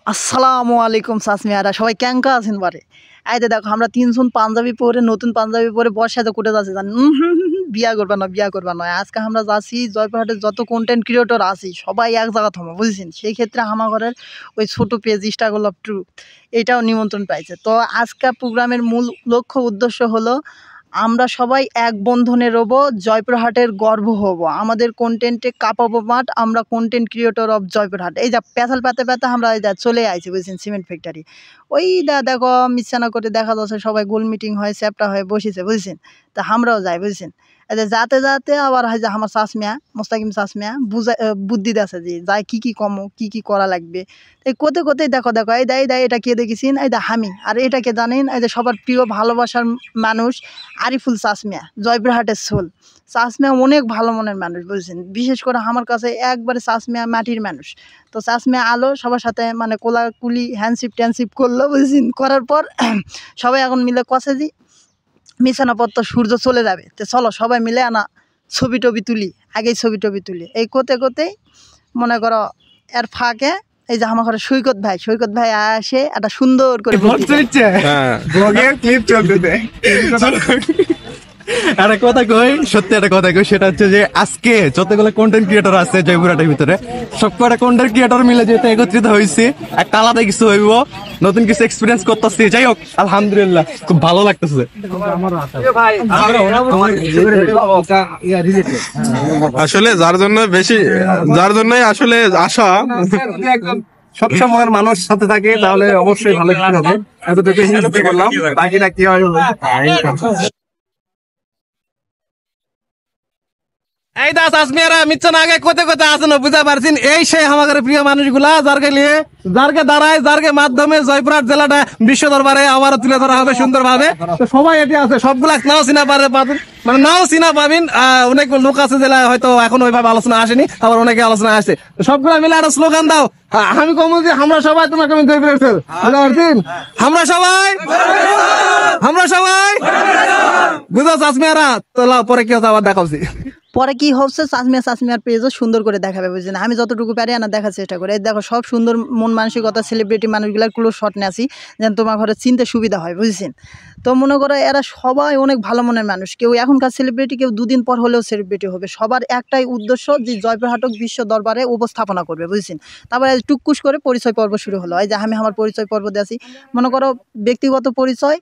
আসসালামু আলাইকুম সাসমিয়ারা সবাই কেঙ্কা আছেন বারে আইতে দেখো আমরা তিনজন পাঞ্জাবি পরে নতুন পাঞ্জাবি পরে বর্ষাতে কোটে যাচ্ছি জান বিয়া করবা না আজকে আমরা যাচ্ছি জয়পুরহাটের যত কন্টেন্ট ক্রিয়েটর আছি সবাই এক জায়গা থমো বুঝছেন সেই ক্ষেত্রে আমার ঘরের ওই ছোটো পেজ স্ট্রাগল অফ ট্রুথ এটাও নিমন্ত্রণ পাইছে। তো আজকের প্রোগ্রামের মূল লক্ষ্য উদ্দেশ্য হলো আমরা সবাই এক বন্ধনে রব, জয়পুরহাটের গর্ব হব, আমাদের কন্টেন্টে কাঁপাবো মাঠ, আমরা কন্টেন্ট ক্রিয়েটর অফ জয়পুরহাট। এই যা পেঁচাল পাতে পাতে আমরা এই যা চলে আইছি বুঝছেন সিমেন্ট ফ্যাক্টরি। ওই দেখো মিশানা করে দেখা যাচ্ছে সবাই গোল মিটিং হয় চ্যাপটা হয়ে বসেছে বুঝছেন। তা আমরাও যাই বুঝছেন। যাতে যাতে আবার হয় যে আমার চাষমিয়া মোস্তাকিম চাষমিয়া বুদ্ধি দেছে যে যাই কী কম কী করা লাগবে। এই কোথায় দেখো এই দেয় এটা কে দেখেছেন, এই দা হামি আর এটাকে জানেন এই যে সবার প্রিয় ভালোবাসার মানুষ আরিফুল চাষমিয়া, জয়পুরহাটের সোল। চাষমিয়া অনেক ভালো মনের মানুষ বুঝছেন, বিশেষ করে আমার কাছে একবারে চাষমিয়া মাটির মানুষ। তো চাষমিয়া আলো সবার সাথে মানে কোলাকুলি হ্যান্ডশিপ ট্যান্ডশিপ করলো বুঝছেন। করার পর সবাই এখন মিলে কষে যে মিশানাপত্র সূর্য চলে যাবে, তো চলো সবাই মিলে আনা ছবি টবি তুলি, আগেই ছবি টবি তুলি। এই কোতেই মনে করো এর ফাঁকে এই যে আমার ঘরে সৈকত ভাই আসে একটা সুন্দর করে একটা কথা কই, সত্যি একটা কথা কই, সেটা হচ্ছে যে আজকে যতগুলো কন্টেন্ট ক্রিয়েটর আছে জয়পুরহাটের ভিতরে সব কটা কন্টেন্ট ক্রিয়েটর মিলে যেহেতু একত্রিত হয়েছে, একটা আলাদা কিছু হইব, নতুন কিছু এক্সপিরিয়েন্স করতেছি। যাই হোক আলহামদুলিল্লাহ খুব ভালো লাগতেছে। আসলে যার জন্যই আসলে আশা সবসময় মানুষ সাথে থাকে তাহলে অবশ্যই ভালো কিছু হবে। এতটুকু বললাম, বাকিটা কি হয়। এই দাস আসমিয়ারা মিচ্ছন আগে কোতে আসেন বুঝা পারছেন। এই সেই আমাদের প্রিয় মানুষগুলা যারকে দাঁড়ায় যারকে মাধ্যমে জয়পুরহাট জেলাটা বিশ্ব দরবারে আবারও তুলে ধরা হবে সুন্দর ভাবে। তো সবাই এটি আছে, সবগুলা নাও চিনা পাবেন, মানে নাও চিনা পাবেন। অনেক লোক আছে জেলায় হয়তো এখন ওইভাবে আলোচনা আসেনি, আবার অনেকে আলোচনা আসছে। সবগুলা মিলে একটা স্লোগান দাও। আমি কম যে আমরা সবাই তোমাকে আমি জয়পুরহাট বুঝতে পারছেন। আমরা সবাই বুঝা আসমিয়ারা। তো পরে কি হচ্ছে আবার দেখাচ্ছি। পরে কি হচ্ছে চাষমিয়ার পেজও সুন্দর করে দেখাবে বুঝছেন। আমি যতটুকু পারি না দেখার চেষ্টা করি। এই দেখো সব সুন্দর মন মানসিকতা সেলিব্রিটি মানুষগুলার ক্লোজ শট নিয়ে আসি যেন তোমার ঘরে চিনতে সুবিধা হয় বুঝছেন। তো মনে করো এরা সবাই অনেক ভালো মনের মানুষ, কেউ এখনকার সেলিব্রিটি, কেউ দুদিন পর হলেও সেলিব্রিটি হবে। সবার একটাই উদ্দেশ্য যে জয়পুরহাটক বিশ্ব দরবারে উপস্থাপনা করবে বুঝছেন। তারপরে টুকুস করে পরিচয় পর্ব শুরু হলো। এই যে আমি আমার পরিচয় পর্ব দিয়ে আসি। মনে করো ব্যক্তিগত পরিচয়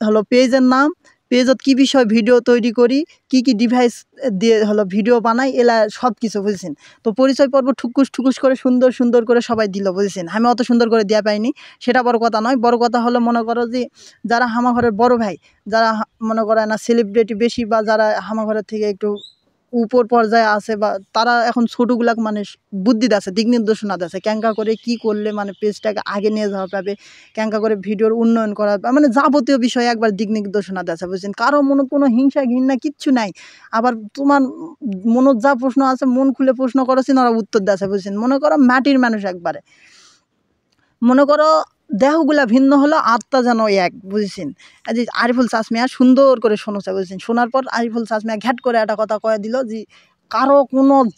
হলো, পেজের নাম, পেজত কী বিষয় ভিডিও তৈরি করি, কি ডিভাইস দিয়ে হলো ভিডিও বানাই, এলা সব কিছু বুঝছেন। তো পরিচয় পর্ব ঠুকুস করে সুন্দর করে সবাই দিল বুঝছেন। আমি অত সুন্দর করে দেওয়া পাইনি, সেটা বড় কথা নয়। বড় কথা হলো মনে করো যে যারা আমার ঘরের বড় ভাই, যারা মনে করো না সেলিব্রিটি বেশি, বা যারা আমার ঘরের থেকে একটু উপর পর্যায়ে আছে, বা তারা এখন ছোটোগুলাক মানে বুদ্ধি দেছে, দিক নির্দেশনা দেছে ক্যাঙ্কা করে কি করলে মানে পেজটাকে আগে নিয়ে যাওয়া যাবে, ক্যাঙ্কা করে ভিডিওর উন্নয়ন করা, মানে যাবতীয় বিষয়ে একবার দিক নির্দেশনা দেছে বুঝছেন। কারো মনে কোনো হিংসা ঘৃণা কিচ্ছু নাই। আবার তোমার মনত যা প্রশ্ন আছে মন খুলে প্রশ্ন করেছেন, ওরা উত্তর দেছে বুঝছেন। মনে করো মাটির মানুষ একবারে। মনে করো দেহগুলা ভিন্ন হলো, আত্মা যেন এক বুঝছেন। এই যে আরিফুল চাষমিয়া সুন্দর করে শুনেছে বুঝছেন। শোনার পর আরিফুল চাষমিয়া ঘ্যাট করে একটা কথা কয়ে দিল যে কারো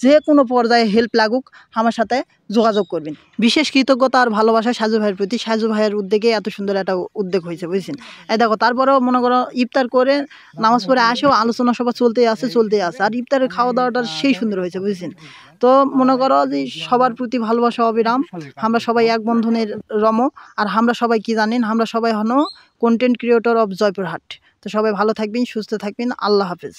যে কোনো পর্যায়ে হেল্প লাগুক আমার সাথে যোগাযোগ করবেন। বিশেষ কৃতজ্ঞতা আর ভালোবাসা সাজু ভাইয়ের প্রতি। সাজু ভাইয়ের উদ্যোগে এত সুন্দর একটা উদ্যোগ হয়েছে বুঝছেন। এই দেখো তারপরেও মনে করো ইফতার করে নামাজ পড়ে আসেও আলোচনা সভা চলতেই আছে। আর ইফতারের খাওয়া দাওয়াটা সেই সুন্দর হয়েছে বুঝছেন। তো মনে করো যে সবার প্রতি ভালোবাসা অবিরাম, আমরা সবাই এক বন্ধনের রম। আর আমরা সবাই কি জানেন, আমরা সবাই হলো কন্টেন্ট ক্রিয়েটর অফ জয়পুরহাট। তো সবাই ভালো থাকবেন, সুস্থ থাকবেন, আল্লাহ হাফেজ।